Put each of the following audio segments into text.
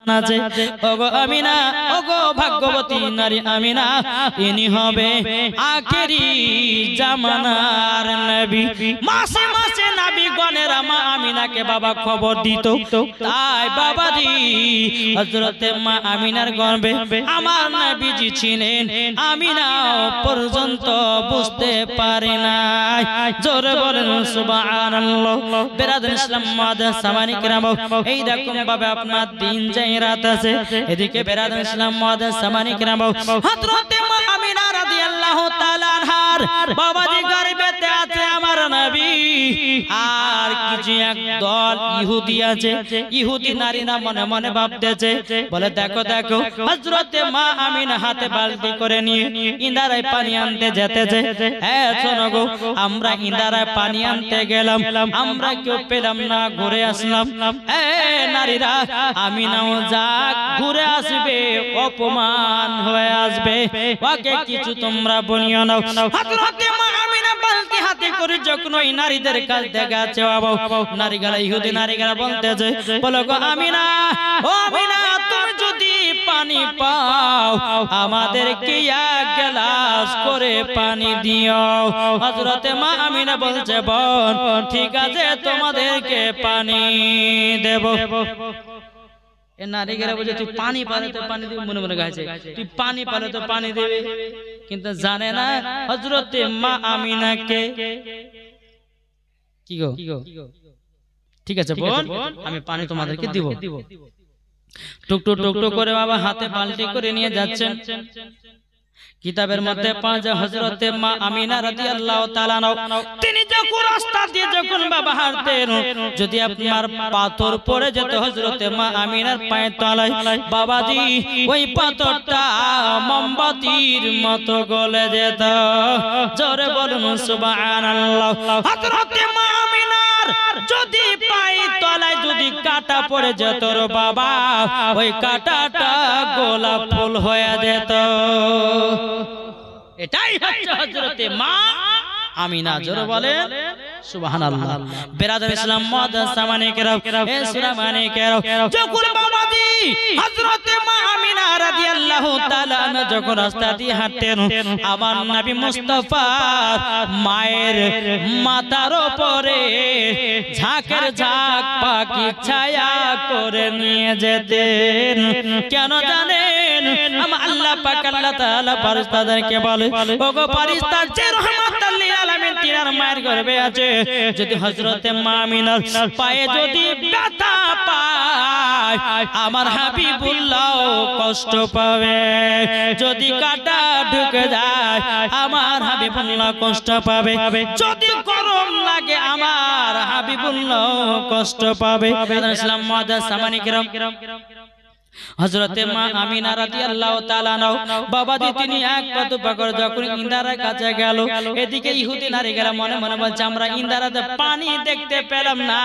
আছে ওগো আমিনা ওগো ভাগ্যবতী নারী আমিনা ইনি হবে আখেরি জামানার নবী মাসে মাসে নবীগণের মা আমিনাকে বাবা খবর দিত তাই বাবাজি হযরতে মা আমিনার গর্ভে আমার নবীজি ছিলেন আমিনা পর্যন্ত বুঝতে পারে না জোরে বলেন সুবহানাল্লাহ বিরাদর ইসলাম মুআদ্দাস সামানি کرام এই রকম ভাবে আপনার দিন যায় রাত আছে এদিকে বেরাদর ইসলাম মুআদ্দাস সামানি کرام হযরতে মা আমিনা রাদিয়াল্লাহু তাআলা আনহার বাবাজি গর্ভেতে আছে আমার নবী আর কিছু এক দল ইহুদি আছে ইহুদি নারীরা মনে মনে ভাবতেছে বলে দেখো দেখো হযরতে মা আমিনা হাতে বালতি করে নিয়ে ইন্দারায় পানি আনতে যেতেছে হ্যাঁ শোনো গো আমরা ইন্দারায় পানি আনতে গেলাম আমরা কেউ পেলাম না ঘুরে আসলাম এই নারীরা আমিনাও যাক ঘুরে আসবে অপমান হয়ে আসবে ওকে কিছু তোমরা বলিও না হযরতে মা আমিনা বালতি হাতে করে যখন ওই নারীদের কাছে দেখাচ্ছে বাবা নারীরা ইহুদি নারীরা বলতেছে বলো গো আমিনা ও আমিনা তুমি যদি পানি পাও আমাদেরকে এক গ্লাস করে পানি দিও হযরতে মা আমিনা বলছে বোন ঠিক আছে তোমাদেরকে পানি দেব এ নারীরা বলে তুই পানি পালে তো পানি দিবি মনে মনে গাইছে তুই পানি পালে তো পানি দেবে কিন্তু জানে না হযরতে মা আমিনাকে কি গো ঠিক আছে বোন আমি পানি তোমাদেরকে দিব টুক টুক টুক টুক করে বাবা হাতে বালতি করে নিয়ে যাচ্ছেন কিতাবের মধ্যে পাঁচ হযরতে মা আমিনা রাদিয়াল্লাহু তাআলা তিনি যখন রাস্তা দিয়ে যখন বাবা হাঁটতেন যদি আপনার পাথর পড়ে যেত হযরতে মা আমিনার পায়ের তলায় বাবাজি ওই পাথরটা মোমবাতির মতো গলে যেত জোরে বলুন সুবহানাল্লাহ হযরতে মা আমিনার যদি পায়ের তলায় যদি কাঁটা পড়ে যেত রে বাবা ওই কাঁটাটা গোলাপ ফুল হয়ে যেত এটাই হচ্ছে হযরতে মা আমিনা জোরে বলেন সুবহানাল্লাহ বিরাদর ইসলাম মুআদ্দাস সামানি کرام এ সুরামানি کرام যখন বাবাজি হযরতে মা আমিনা রাদিয়াল্লাহু তাআলা আনহা যখন রাস্তা দিয়ে হাঁটতেন আমার নবী মুস্তাফা মায়ের মাথার উপরে ঝাঁকের ঝাঁক পাখি ছায়া করে নিয়ে যেতেন কেন জানেন আমার আল্লাহ পাক আল্লাহ তাআলা ফেরেশতাদেরকে বলে ওগো ফেরেশতা যে রহমাতুল লিল আলামিন তিনার মায়ের গর্ভে আছে যদি হযরতে মা আমিনার পায়ে যদি ব্যথা পায় আমার হাবিবুল্লাহ কষ্ট পাবে যদি কাঁটা ঢুকে যায় আমার হাবিবুল্লাহ কষ্ট পাবে যদি গরম লাগে আমার হাবিবুল্লাহ কষ্ট পাবে ইসলাম মুআদ্দাস সামানি کرام হযরতে মা আমিনা রাদিয়াল্লাহু তাআলা আনহা বাবাজি তিনি এক পা দুপা করে যখন ইন্দারার কাছে গেল এদিকে ইহুদি নারীরা মনে মনে বলছে আমরা ইন্দারাতে পানি দেখতে পেলাম না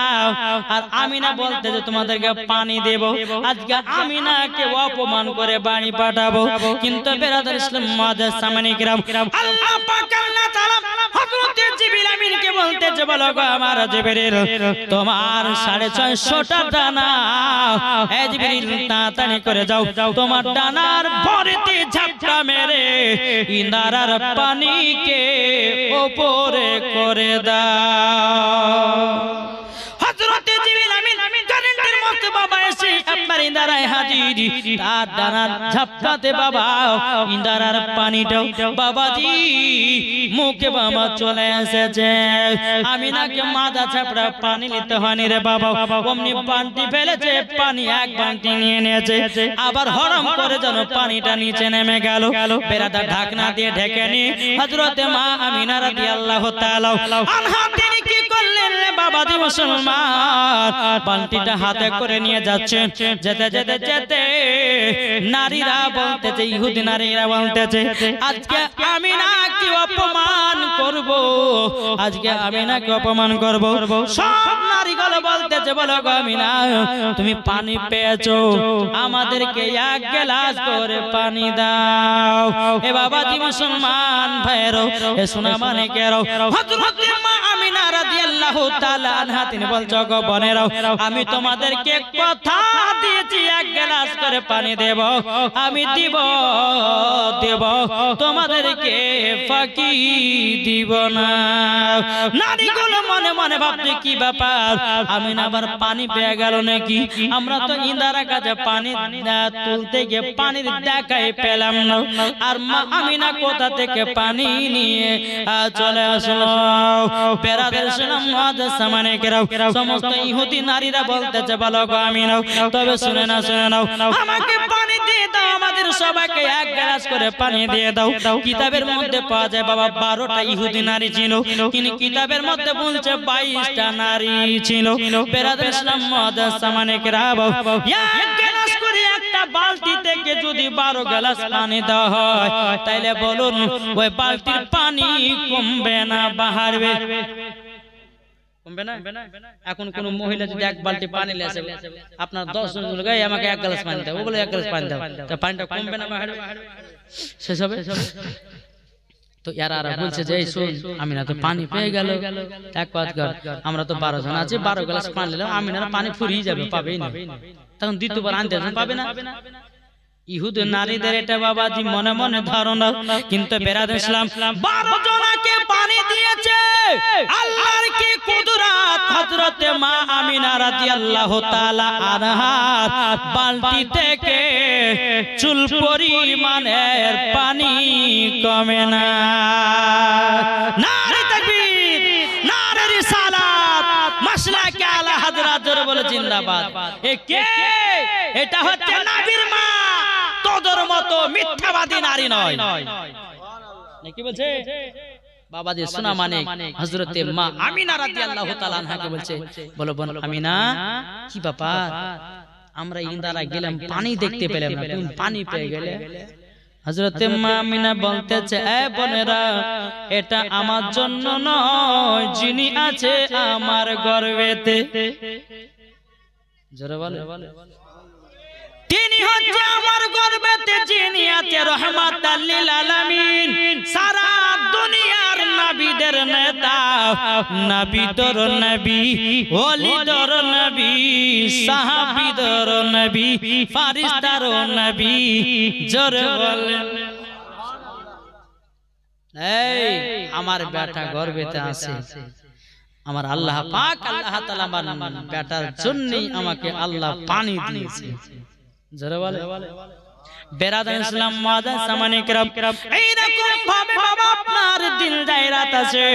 আর আমিনা বলতে যে তোমাদেরকে পানি দেব আজকে আমিনাকে অপমান করে বাড়ি পাঠাবো কিন্তু বিরাদর ইসলাম মুআদ্দাস সামানি کرام আল্লাহ পাক আল্লাহ তাআলা হযরতে জিবরিল আমিনকে বলতে যে বলো গো আমার জিবরিল তোমার 650টা ডানা হে জিবরিল তাড়াতাড়ি করে যাও তোমার ডানার ভরেতে ঝাপটা মেরে ইন্দারার পানিকে উপরে করে দাও হযরতে জিবরিল আমিন কারেন্টের মতো বাবা এসে আপনার ইন্দারায় হাজির তার ডানার ঝাপটাতে বাবা ইন্দারার পানিটাও বাবাজি মুখে বাবা চলে এসেছে আমিনাকে মাথা চাপড়া পানি নিতে হয়নি রে বাবা অমনি বালতি ফেলেছে পানি এক বালতি নিয়ে নিয়েছে আবার হরম করে যেন পানিটা নিচে নেমে গেল বেড়াটা ঢাকনা দিয়ে ঢেকে নি হযরতে মা আমিনা রাদিয়াল্লাহু তাআলা আনহা তিনি কি করলেন রে বাবাজি মুসলমান বালতিটা হাতে করে নিয়ে যাচ্ছেন যেতে যেতে যেতে নারীরা বলতেছে, ইহুদি নারীরা বলতেছে আজকে আমিনাকে অপমান করব, আজকে আমিনাকে অপমান করব। সব নারীগুলো বলতেছে বলো গো আমিনা তুমি পানি পেয়েছো, আমাদেরকে এক গ্লাস করে পানি দাও। এ বাবাজি মুসলমান ভাইরো, এ সোনা মানিকেরো, হযরত মা আমিনা রাদিয়াল্লাহু তাআলা আনহা তিনি বলছো গো বোনেরাও, আমি তোমাদেরকে কথা দিয়েছি এক গ্লাস করে পানি দেব, আমি দিব তোমাদেরকে ফাঁকি দিব না। নারীগুলো মনে মনে ভাবছে কি ব্যাপার, আমিনা আবার পানি পেয়ে গেল নাকি? আমরা তো ইন্দারা কাছে পানি তুলতে গিয়ে পানির দেখাই পেলাম না, আর মা আমিনা কোথা থেকে পানি নিয়ে চলে আসলো। বেরাদের ইসলাম মুআজ্জাজ সামানিকেরাও, সমস্ত ইহুদি নারীরা বলতেছে বলো গো আমিনা, তবে শুনে নাও, আমাকে পানি দিয়ে দাও, আমাদের সবাইকে এক গ্লাস করে পানি দিয়ে দাও। কিতাবের মধ্যে পাওয়া যায় বাবা 12টা ইহুদি নারী ছিল, কিন্তু কিতাবের মধ্যে বলছে 22টা নারী ছিল। বেরাদের ইসলাম মুআজ্জাজ সামানিকেরাও, এক গ্লাস করে একটা বালতি থেকে যদি 12 গ্লাস পানি দেওয়া হয়, তাইলে বলুন ওই বালতির পানি কমবে না বাড়বে? কমবে না? এখন কোন মহিলা যদি এক বালতি পানি নিয়ে আসে, আপনার 10 জন লোক আমাকে এক গ্লাস পানি দাও, ও বলে এক গ্লাস পানি দাও, তা পানিটা কমবে না বাড়বে? শেষ হবে? তো ইয়ারা বলছে যে শোন আমিনা তো পানি পেয়ে গেল, এক কাজ কর, আমরা তো 12 জন আছি, 12 গ্লাস পানি নিলাম, আমিনার পানি ফুরিয়ে যাবে, পাবেই না, তখন দ্বিতীয়বার আনতে পাবে না। ইহুদি নারীদের এটা বাবাজি মনে মনে ধারণা, কিন্তু বেরাদ ইসলাম 12 জনকে পানি দিয়েছে। আল্লাহর কি কুদরত! হযরত মা আমিনা রাদিয়াল্লাহু তাআলা আনহার বালতি থেকে চুল পরিমাণের পানি কমে না। নারে তাকবীর, নারে রিসালাত, মাসলাকে আলা হযরত জোরে বলে জিন্দাবাদ। এ কে? এটা হচ্ছে নবীর মা, তোদের মতো মিথ্যাবাদী নারী নয়। কি বলছে বাবাজি? শোনা মানে হযরত মা আমিনা রাদিয়াল্লাহু তাআলা আনহাকে বলছে, বলো বোন আমিনা কি ব্যাপার, আমরা ইন্দারা গেলাম পানি দেখতে পেলাম না, তুমি পানি পেয়ে গেলে। হযরত মা আমিনা বলতেছে, এ বোনেরা, এটা আমার জন্য নয়, যিনি আছে আমার গর্ভেতে, জোরে বলে, তিনি হচ্ছে আমার গর্ভেতে যিনি আছে রহমাতাল লিল আলামিন, সারা দুনিয়ার নবীদের নেতা, নবীদের নবী, ওলিদের নবী, সাহাবীদের নবী, ফেরেশতার নবী, জোরে বলেন। এই আমার বেটা গর্ভেতে আছে, আমার আল্লাহ পাক আল্লাহ তাআলা আমার বেটার জন্যই আমাকে আল্লাহ পানি দিয়েছে, জোরে বলে। বেরাদার ইসলাম মুআজ্জাজ সামানিকেরাম, এইরকম ভাবে বাবা আপনার দিন যায় রাত আছে,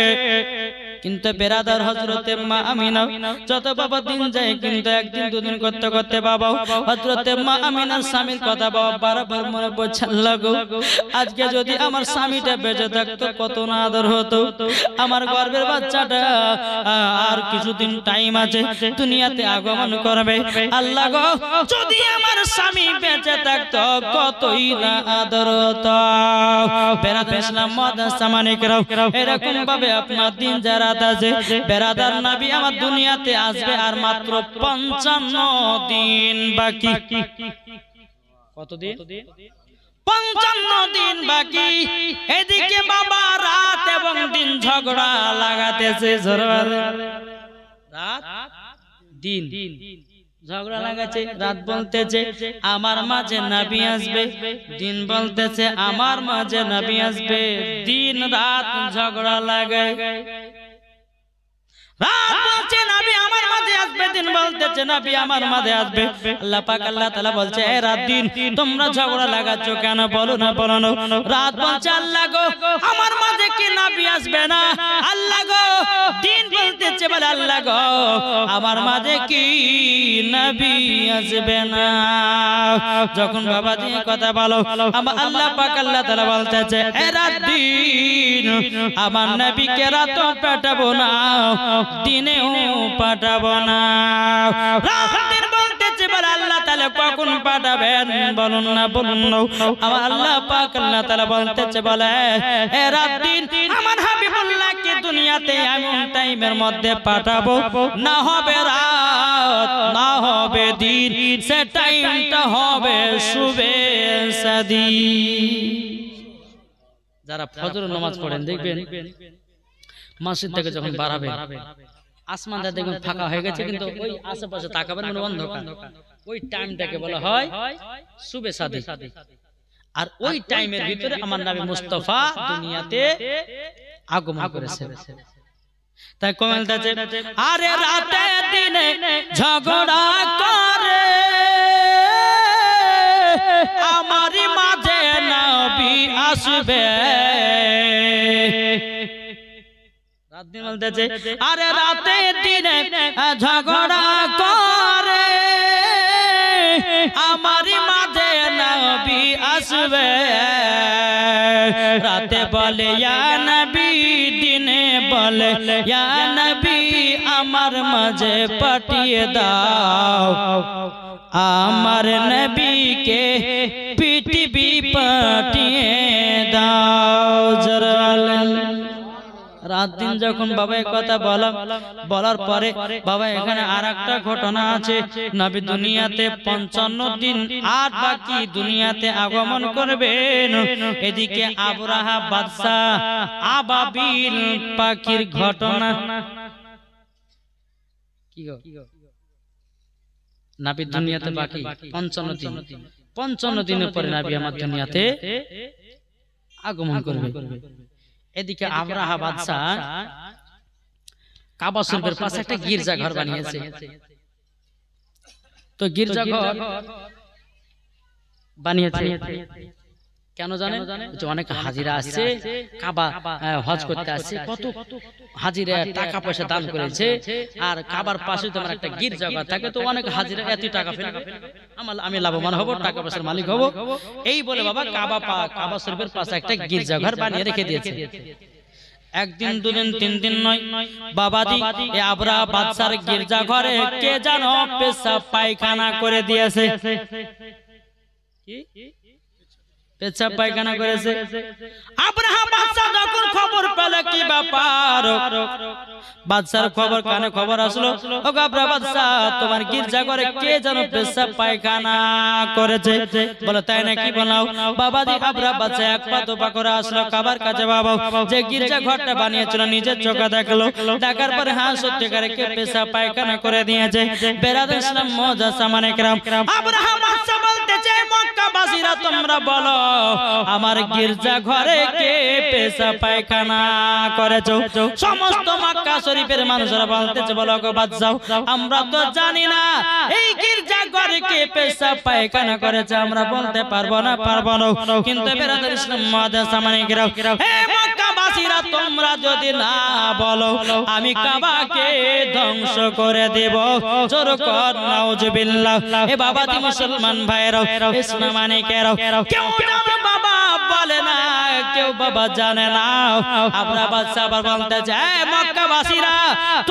কিন্তু বেরাদার হযরত মা আমিনা যত বাবা দিন যায়, কিন্তু একদিন দুদিন করতে করতে বাবা হযরত মা আমিনার স্বামীর কথা বাবা বারবার মনে পড়ছে, আল্লাহ গো আজকে যদি আমার স্বামীটা বেঁচে থাকতো কত না আদর হতো, আমার গর্ভের বাচ্চাটা আর কিছুদিন টাইম আছে দুনিয়াতে আগমন করবে, আল্লাহ গো যদি আমার স্বামী বেঁচে থাকতো কতই না আদর হতো। বেরাদার ইসলাম মুআজ্জাজ সামানিকেরাম, এরকম ভাবে আপনার দিন যারা বেরাদার নবী আমার দুনিয়াতে আসবে আর মাত্র 55 দিন বাকি। কতদিন? 55 দিন বাকি। এদিকে বাবা রাত এবং দিন ঝগড়া লাগাতেছে, রাত দিন ঝগড়া লাগাচ্ছে। রাত বলতেছে আমার মাঝে নবী আসবে, দিন বলতেছে আমার মাঝে নবী আসবে, দিন রাত ঝগড়া লাগায়। রাত বলছে নবী আমার মাঝে আসবে, দিন বলতেছে নবী আমার মাঝে আসবে। আল্লাহ পাক আল্লাহ তাআলা বলছে, এ রাত দিন তোমরা ঝগড়া লাগাচ্ছ কেন? বলো না, বলো না। রাত বলছে আল্লাহ গো আমার মাঝে কি নবী আসবে না? আল্লাহ গো দিন বলতেছে বলে আল্লাহ গো আমার মাঝে কি নবী আসবে না? যখন বাবা দিয়ে কথা বলো, আমার আল্লাহ পাক আল্লাহ তাআলা বলতেছে, এ রাত দিন আমার নবীকে রাত পাঠাবো না, দিনেও পাঠাবো না। রাত দিন বলতেছে বলে আল্লাহ তাআলা কখন পাঠাবেন বলুন না বলুন না। আমার আল্লাহ পাক আল্লাহ তাআলা বলতেছে বলে এ রাত দিন আমার হাবিবুল্লাহকে দুনিয়াতে এমন টাইমের মধ্যে পাঠাবো না হবে রাত না হবে দিন, সে টাইমটা হবে সুবে সাদি। যারা ফজর নামাজ পড়েন দেখবেন মসজিদ থেকে যখন বাড়াবে আসমানটা দেখবেন ফাঁকা হয়ে গেছে, কিন্তু ওই আশেপাশে তাকাবেন মানে অন্ধকার, ওই টাইমটাকে বলা হয় সুবে সাদি। আর ওই টাইমের ভিতরে আমার নবী মুস্তাফা দুনিয়াতে আগমন করেছে। তাই কমেন্টে আরে রাতে দিনে ঝগড়া করে আমারই মাঝে নবী আসবে। রাত দিন বলতেছে আরে রাতে দিনে ঝগড়া করে আমারই মাঝে নবী আসবে। রাতে বলে ইয়া নবী, দিনে বলে ইয়া নবী, আমার মাঝে পাঠিয়ে দাও আমার নবীকে পৃথিবী পাঠিয়ে দাও। রাত দিন যখন বাবা এই কথা বলার পরে বাবা এখানে আর একটা ঘটনা আছে। নবী দুনিয়াতে 55 দিন আর বাকি দুনিয়াতে আগমন করবেন। এদিকে আবরাহা বাদশা আবাবিল পাখির ঘটনা কি গো, নবী দুনিয়াতে বাকি 55 দিন, 55 দিনের পরে নবী আমার দুনিয়াতে আগমন করবে। এদিকে আবরাহা বাদশা কাবা শরীফের পাশে একটা গির্জা ঘর বানিয়েছে। তো গির্জা ঘর বানিয়েছে কেন জানেন? অনেক হাজিরা আসছে, কাবা হজ করতে আসছে, কত হাজিরা টাকা পয়সা দান করেছে। আর কাবার পাশে তোমার একটা গির্জা ঘর থাকে, তো অনেক হাজিরা এত টাকা ফেলবে, আমি লাভবান হব, টাকা পয়সার মালিক হব, এই বলে বাবা কাবা শরীফের পাশে একটা গির্জা ঘর বানিয়ে রেখে দিয়েছে। একদিন দুদিন তিন দিন নয় বাবাজি, এ আবরাহা বাদশার গির্জা ঘরে কে জানো পেশাব পায়খানা করে দিয়েছে। কি পেশাব পায়খানা করেছে? আবরাহা বাদশা যখন খবর পেল কি ব্যাপার, বাদশার খবর কানে খবর আসলো, ও আবরাহা বাদশা তোমার গির্জা ঘরে কে যেন পেশাব পায়খানা করেছে। বলে তাই নাকি? বলাও বাবাজি। আবরাহা বাদশা এক পা দুপা করে আসলো কাবার কাছে। বাবা যে গির্জা ঘরটা বানিয়েছিল নিজের চোখে দেখলো, দেখার পরে হ্যাঁ সত্যিকারে কে পেশাব পায়খানা করে দিয়েছে। বেরাদর ইসলাম মুআজ্জাজ সামানে কেরাম, আবরাহা বাদশা বলতেছে মক্কাবাসীরা তোমরা বলো আমার গির্জা ঘরে কে পেশাব পায়খানা করেছো? সমস্ত মক্কা শরীফের মানুষরা বলতেছে বলো গো বাদশা আমরা তো জানি না এই গির্জা ঘরে কে পেশাব পায়খানা করেছে, আমরা বলতে পারবো না। কিন্তু বেরাদর ইসলাম মুআজ্জাজ সামানে কেরাম, হে মক্কাবাসীরা তোমরা যদি না বলো আমি কাবাকে ধ্বংস করে দেব। জোর কর নাউজুবিল্লাহ। এ বাবাজি মুসলমান ভাইরা ইসলাম মানে কেরাম, কেউ জানে বাবা বলে না, কেউ বাবা জানে না। আবরাহা বাদশা আবার বলতে যায় মক্কাবাসীরা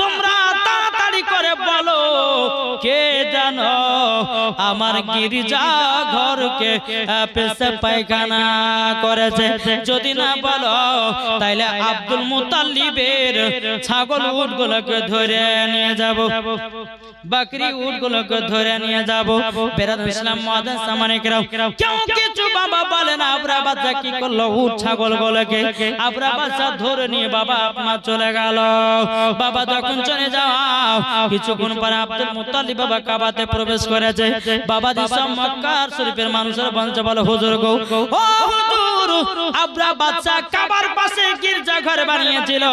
তোমরা তাড়াতাড়ি করে বলো কে জানো আমার গির্জা ঘরকে পেশাব পায়খানা করেছে। যদি না বলো তাইলে আব্দুল মুতাল্লিবের ছাগল উটগুলোকে ধরে নিয়ে যাব, বকরি উটগুলোকে ধরে নিয়ে যাব। বেরাদর ইসলাম মুআজ্জাজ সামানে কেরাম, কেউ কিছু বাবা বলে না। আবরাহা বাদশা কি করলো? উট ছাগলগুলোকে আবরাহা বাদশা ধরে নিয়ে বাবা আপনার চলে গেল। বাবা যখন চলে যাও কিছুক্ষণ পরে আব্দুল মুতাল্লিব বাবা কাবাতে প্রবেশ করেছে। বাবা দিশা মক্কা শরীফের মানুষের বলছে বলে হুজুর গো, ও হুজুর আবরাহা বাদশা কাবার পাশে গির্জা ঘর বানিয়েছিল,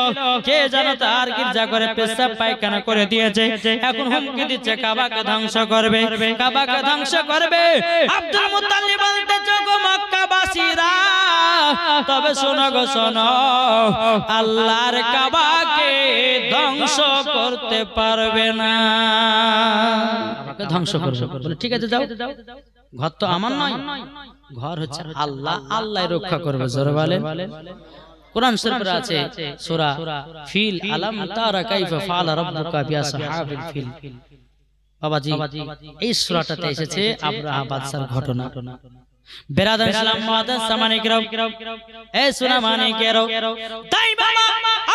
কে জানো তার গির্জা ঘরে পেশাব পায়খানা করে দিয়েছে। এখন হুমকি দিচ্ছে কাবাকে ধ্বংস করবে, কাবাকে ধ্বংস করবে। আব্দুল মুতাল্লিব বলতেছে গো মক্কাবাসীরা তবে শোনো গো শোনো, আল্লাহর কাবাকে ধ্বংস করতে পারবে না, কাবাকে ধ্বংস করবে। বলে ঠিক আছে যাও, ঘর তো আমার নয়, ঘর হচ্ছে আল্লাহ, আল্লাহ রক্ষা করবে। জোরে বলেন। কোরআন শরীফে আছে সূরা ফিল, আলাম তারা কাইফা ফাআলা রাব্বুকা বিআসহাবিল ফিল। বাবাজি এই সূরাটাতে এসেছে আব্রাহা বাদশার ঘটনা। বেরাদার ইসলাম মুআদ্দাস সামানিকরাম, এই শোনা মানিকেরও, তাই বাবা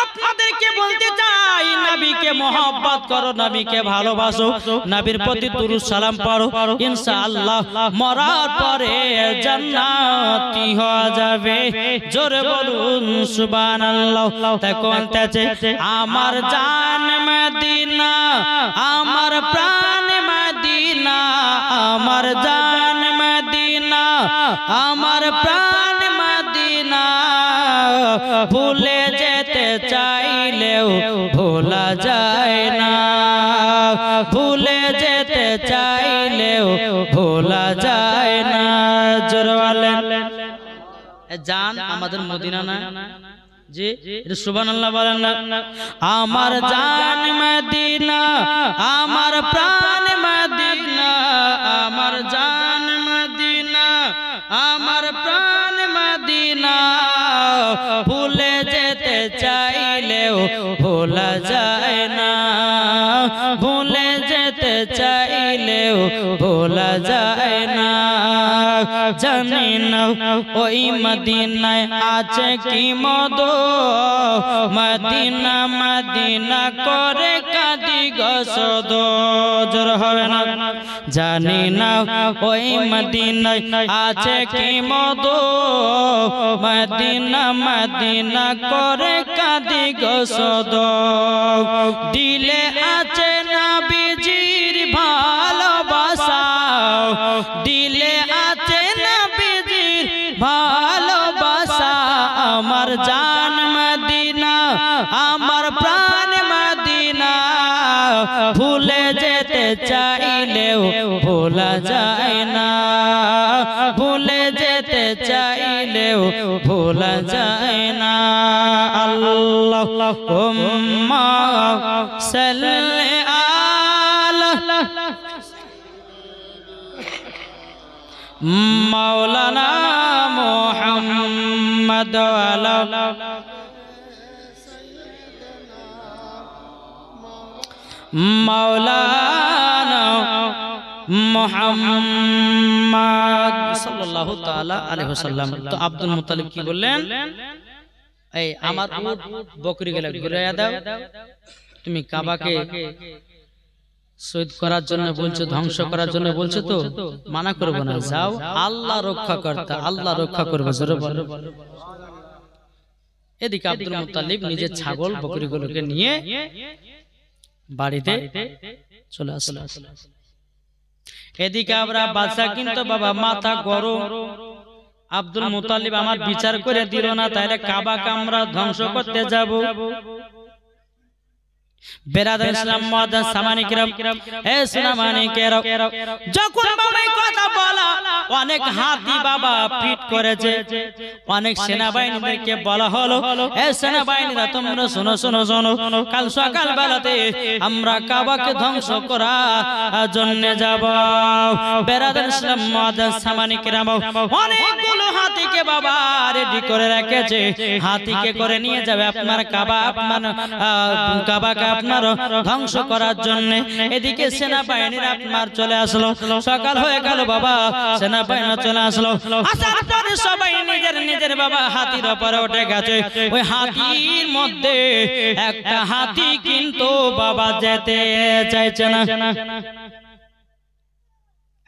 আপনাদেরকে বলতে চাই, নবীকে মহব্বত করো, নবীকে ভালোবাসো, নবীর প্রতি দুরূদ সালাম পড়ো, ইনশাআল্লাহ মরার পরে জান্নাতি হয়ে যাবে। জোরে বলুন সুবহানাল্লাহ। তাই কোনটাছে আমার জান মদিনা, আমার প্রাণ মদিনা, আমার জান মদিনা, আমার প্রাণ মদিনা, ভুলে যেতে চাইলেও ভোলা যায় না, ভুলে যেতে চাইলেও ভোলা যায় না। জোরে বলেন জান আমাদের মদিনা না জি, সুবহানাল্লাহ বলেন না। আমার জান মদিনা, আমার প্রাণ মদিনা, আমার জান মদিনা, আমার প্রাণ মদিনা, ভুলে যেতে চাইলেও ভোলা যায় না, ভুলে যেতে চাইলেও ভোলা যায় না। জানি না ওই মদিনায় আছে কি মধু, মদিনা মদিনা করে কাঁদি গো শুধু। জোর হবে না। জানি না ওই মদিনায় আছে কি মধু, মদিনা মদিনা করে কাঁদি গো শুধু। দিলে আছে নবীজির ভালোবাসা, দিলে আছে নবীজির ভালোবাসা, আমার জান মদিনা, আমার প্রাণ মদিনা, ভুলে যেতে চাইলেও ভোলা যায় না, ভুলে যেতে চাইলেও ভোলা যায় না। আল্লাহুম্মা সাল্লি আলা মাওলানা মুহাম্মদ ওয়ালা মাওলানা মুহাম্মদ সাল্লাল্লাহু তাআলা আলাইহি ওয়াসাল্লাম। তো আব্দুল মুত্তালিব কি বললেন, এই আমার উট বকরি গেলে ঘুরাইয়া দাও, তুমি কাবাকে শহীদ করার জন্য বলছো, ধ্বংস করার জন্য বলছো, তো মানা করবো না, যাও, আল্লাহ রক্ষা কর্তা, আল্লাহ রক্ষা করবে। জোরে বলো। এদিকে আব্দুল মুত্তালিব নিজের ছাগল বকরিগুলোকে নিয়ে বাড়িতে চলে আসলো। এদিকে আমরা বাদশা কিন্তু বাবা মাথা গরম, আব্দুল মুত্তালিব আমার বিচার করে দিল না, তাইলে কাবাকে আমরা ধ্বংস করতে যাব। বেরাদার ইসলাম মুআদ্দাস সামানিকরাম, এ সোনা মানিকেরাও, যখন বাবা এই কথা বলা, অনেক হাতি বাবা পিট করেছে, অনেক সেনাবাহিনীদেরকে বলা হলো, এ সেনাবাহিনীরা তোমরা শোনো শোনো শোনো, কাল সকাল বেলাতে আমরা কাবাকে ধ্বংস করার জন্য যাব। বেরাদার ইসলাম মুআদ্দাস সামানিকরাম, অনেকগুলো হাতিকে বাবা রেডি করে রেখেছে, হাতিকে করে নিয়ে যাবে আপনার কাবা, আপনার কাবাকে আপনার ধ্বংস করার জন্য। এদিকে সেনাবাহিনীরা আপনার চলে আসলো, সকাল হয়ে গেল বাবা, সেনাবাহিনী চলে আসলো, আসার পরে সবাই নিজের নিজের বাবা হাতির উপরে উঠে গেছে। ওই হাতির মধ্যে একটা হাতি কিন্তু বাবা যেতে চাইছে না।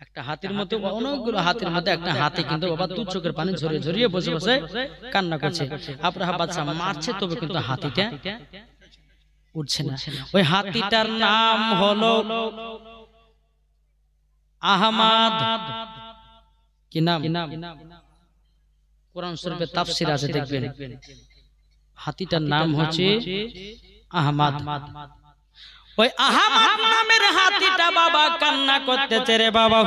একটা হাতির মধ্যে অনেকগুলো হাতির মধ্যে একটা হাতি কিন্তু বাবা দু চোখের পানি ঝরিয়ে ঝরিয়ে বসে বসে কান্না করছে। আব্রাহা বাদশা মারছে, তবে কিন্তু হাতিটা উঠছে না। ওই হাতিটার নাম হলো আহমদ। কি নাম? কোরআন শরীফে তাফসীর আছে, দেখবেন হাতিটার নাম হচ্ছে আহমদ। ওই আহমদ নামের হাতিটা বাবা কান্না করতেছে রে বাবা,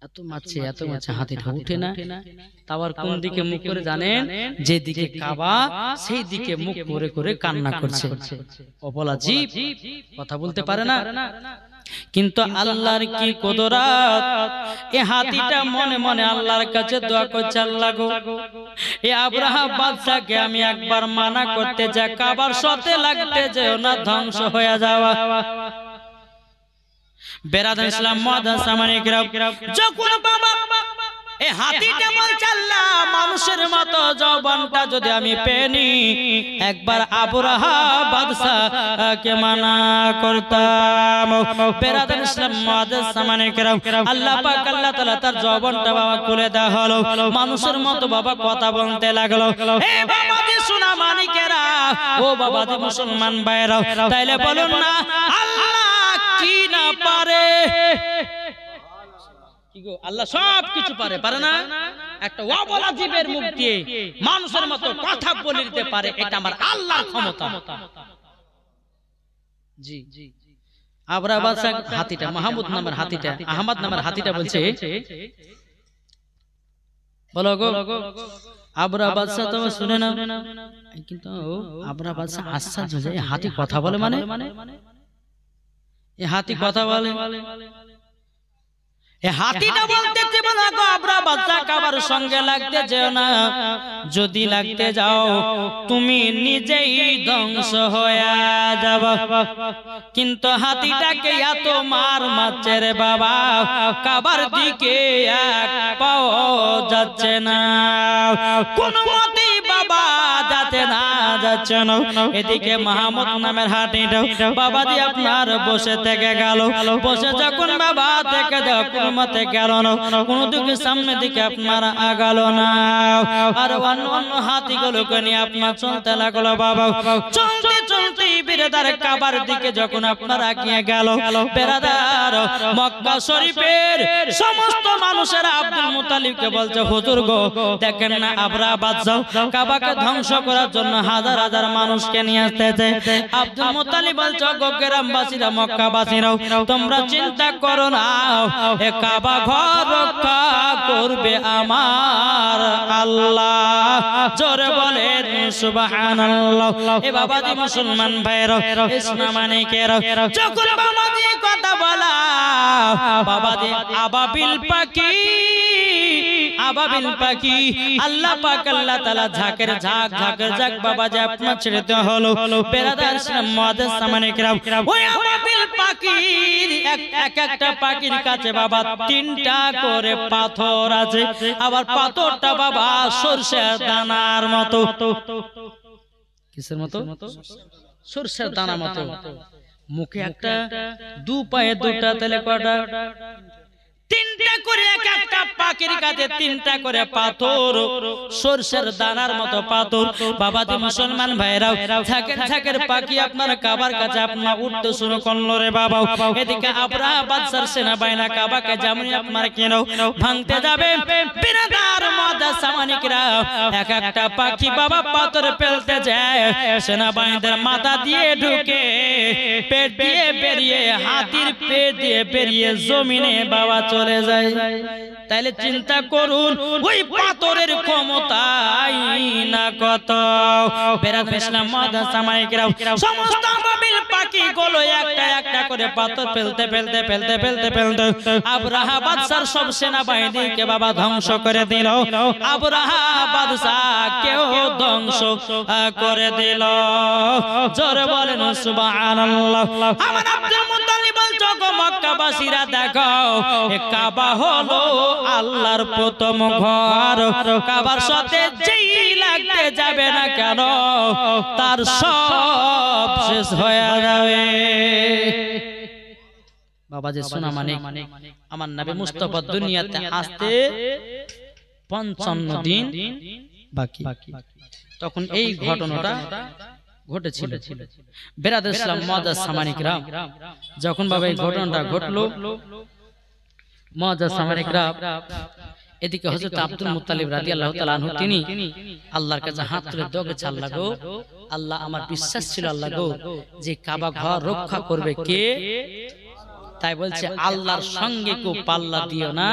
এত মাছে এত মাছে, হাতিটা উঠে না। তাওয়ার কোন দিকে মুখ করে জানেন? যেদিকে কাবা সেই দিকে মুখ করে করে কান্না করছে। অবলা জীব কথা বলতে পারে না। কিন্তু আল্লাহর কি কুদরত, এই হাতিটা মনে মনে আল্লাহর কাছে দোয়া করছে, আল্লাহ গো এই আব্রাহা বাদশাকে আমি একবার মানা করতে যা, কাবার সাথে লাগতে যেও না, ধ্বংস হয়ে যাওয়া। বেরাদার ইসলাম মুআজ্জাজ সামানে কিরাম, যখন বাবা এই হাতিটা বলছে আল্লাহ মানুষের মতো জবানটা যদি আমি পেয়ে নি, একবার আব্রাহা বাদশাকে মানা করতাম। বেরাদার ইসলাম মুআজ্জাজ সামানে কিরাম, আল্লাহ পাক আল্লাহ তাআলা তার জবানটা বাবা খুলে দেওয়া হলো, মানুষের মতো বাবা কথা বলতে লাগলো। এ বাবাজি সোনা মানিকেরা, ও বাবাজি মুসলমান ভাইরা, তাইলে বলুন না আল্লাহ কি না পারে? আল্লাহ সব কিছু পারে, পারে না? একটা অবলা জীবের মুখ দিয়ে মানুষের মতো কথা বলে দিতে পারে, এটা আমার আল্লাহর ক্ষমতা। জি জি, আব্রাহা বাদশা হাতিটা, মাহমুদ নামের হাতিটা, আহমদ নামের হাতিটা বলছে, বলো গো আব্রাহা বাদশা তো শুনে না, কিন্তু আব্রাহা বাদশা আশ্চর্য হয়ে যায়, হাতি কথা বলে মানে? এই হাতি কথা বলে? হাতিটা বলতেছে বলো গো আব্রাহা বাদশা কাবার সঙ্গে লাগতে যেও না, যদি লাগতে যাও তুমি নিজেই ধ্বংস হয়ে যাবে। কিন্তু হাতিটাকে এত মার মারছে রে বাবা, কাবার দিকে এক পাও যাচ্ছে না, কোন মতেই বাবা যাচ্ছে না, যাচ্ছে না। এদিকে মাহমুদ নামের হাতিটা বাবাজি আপনার বসে থেকে গেল, বসে যখন বাবা থেকে যাও মতে গেল না, কোন দিকে সামনের দিকে আপনারা আগালো না, আর অন্য অন্য হাতিগুলোকে নিয়ে আপনার চলতে লাগলো বাবা। চলতে চলতে বিরাদার কাবার দিকে যখন আপনারা গিয়ে গেল, বিরাদার মক্কা শরীফের সমস্ত মানুষেরা আব্দুল মুত্তালিবকে বলছে, হুজুর গো দেখেন না আব্রাহা বাদশা কাবাকে ধ্বংস করার জন্য হাজার হাজার মানুষকে নিয়ে আসতেছে। আব্দুল মুত্তালিব বলছে, গো গ্রামবাসীরা মক্কাবাসীরাও তোমরা চিন্তা করো না, কাবা ঘর রক্ষা করবে আমার আল্লাহ, জোরে বলেন সুবহানাল্লাহ। এ বাবাজি মুসলমান ভাইরা, ইসলাম মানিকেরা, যখন বাবাজি কথা বলা, বাবাজি আবাবিল পাখি, আবাবিল পাখি আল্লাহ পাক আল্লাহ তাআলা ঝাঁকের ঝাঁক, ঝাঁকের ঝাঁক বাবাজি আপনার ছেড়ে দেওয়া হলো। বেরাদার ইসলাম মুআজ্জাজ সামানে কিরাম, ওই আবাবিল পাখির এক একটা পাখির কাছে বাবা তিনটা করে পাথর আছে, আবার পাথরটা বাবা সরষের দানার মতো। কিসের মতো? সরষের দানার মতো। মুখে একটা, দু পায়ে দুটা, তাহলে কয়টা? তিনটা করে এক একটা পাখির কাছে তিনটা করে পাথর, সরষের দানার মতো পাথর। বাবাজি মুসলমান ভাইরাও, ঝাঁকের ঝাঁকের পাখি আপনার কাবার কাছে আপনার উঠতে শুরু করলো রে বাবা। এদিকে আব্রাহা বাদশার সেনাবাহিনী কাবাকে যেমন আপনার কেন ভাঙতে যাবে, বিরাদার মুআজ্জাজ সামানিকরা এক একটা পাখি বাবা পাথর ফেলতে যায়, সেনাবাহিনীদের মাথা দিয়ে ঢুকে পেট দিয়ে বেরিয়ে, হাতির পেট দিয়ে বেরিয়ে জমিনে বাবা চলে যায়। তাইলে চিন্তা করুন ওই পাথরের ক্ষমতাই না কত। বেরাদার ইসলাম মুআজ্জাজ সামানিকরা, সমস্ত আবাবিল পাখি গুলো একটা একটা করে পাথর ফেলতে ফেলতে ফেলতে ফেলতে ফেলতে আব্রাহা বাদশার সব সেনাবাহিনীকে বাবা ধ্বংস করে দিল। আব্রাহা বাদশা কেউ ধ্বংস করে দিল, জোরে বলেন সুবহানাল্লাহ। আমার আব্দুল মুত্তালিব বলছো, গো মক্কাবাসীরা দেখো, এ কাবা হলো আল্লাহর প্রথম ঘর, কাবার সাথে যেই লাগতে যাবে না কেন তার সব শেষ হয়ে যাবে। বাবা যে সোনা মানিক, আমার নবী মুস্তাফা দুনিয়াতে আসতে 55 দিন বাকি, তখন এই ঘটনাটা ঘটেছিল। বেরাদার ইসলাম মুআজ্জাজ সামানিকরা, যখন বাবা এই ঘটনাটা ঘটলো, মুআজ্জাজ সামানিকরা এদিকে হযরত আব্দুল মুত্তালিব রাদিয়াল্লাহু তাআলা আনহু তিনি আল্লাহর কাছে হাত তুলে দোয়া করছে, আল্লাহ গো, আল্লাহ আমার বিশ্বাস ছিল আল্লাহ গো যে কাবা ঘর রক্ষা করবে কে, তাই বলছে আল্লাহর সঙ্গে কেউ পাল্লা দিও না,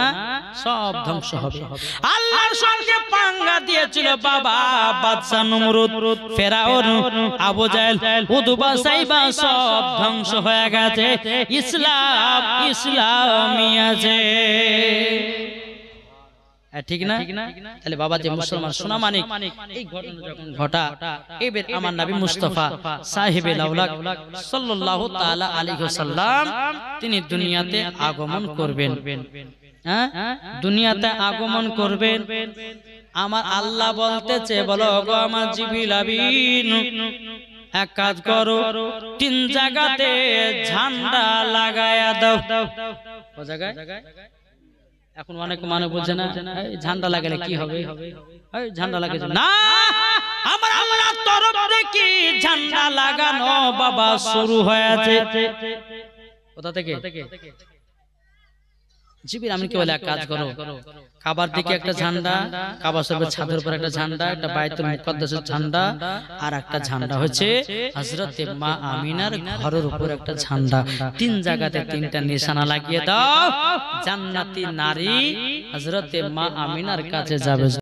সব ধ্বংস হবে। আল্লাহর সঙ্গে পাঙ্গা দিয়েছিল বাবা বাদশা নমরুদ, ফেরাউন, আবু জাহেল, উতবা সাইবা সব ধ্বংস হয়ে গেছে। ইসলাম ইসলামই আছে, ঠিক না? তাহলে বাবা যে মুসলমান সোনা মানিক, এই ঘটনা যখন ঘটা, এবার আমার নবী মুস্তাফা সাহেবে লাউলাক সাল্লাল্লাহু তাআলা আলাইহি ওয়াসাল্লাম তিনি দুনিয়াতে আগমন করবেন। হ্যাঁ, দুনিয়াতে আগমন করবেন। আমার আল্লাহ বলতেছে, বলো গো আমার জিবরিল আমিন, এক কাজ করো, 3 জায়গাতে ঝান্ডা লাগায়া দাও। কোন জায়গায়? এখন অনেক মানুষ বলছে না ঝান্ডা লাগালে কি হবে, ঝান্ডা লাগালে না, আমার আল্লাহর তরফ থেকে ঝান্ডা লাগানো বাবা শুরু হয়েছে। কোথা থেকে? জিবরিল আমিনকে বলে এক কাজ করো, কাবার দিকে একটা ঝান্ডা, কাবা শরীফের ছাদের উপর একটা ঝান্ডা, একটা বাইতুল মুকাদ্দাসের ঝান্ডা, আর একটা ঝান্ডা হচ্ছে হযরতে মা আমিনার ঘরের উপর একটা ঝান্ডা। 3 জায়গাতে 3টা নিশানা লাগিয়ে দাও, জান্নাতি নারী হযরতে মা আমিনার কাছে যাবে।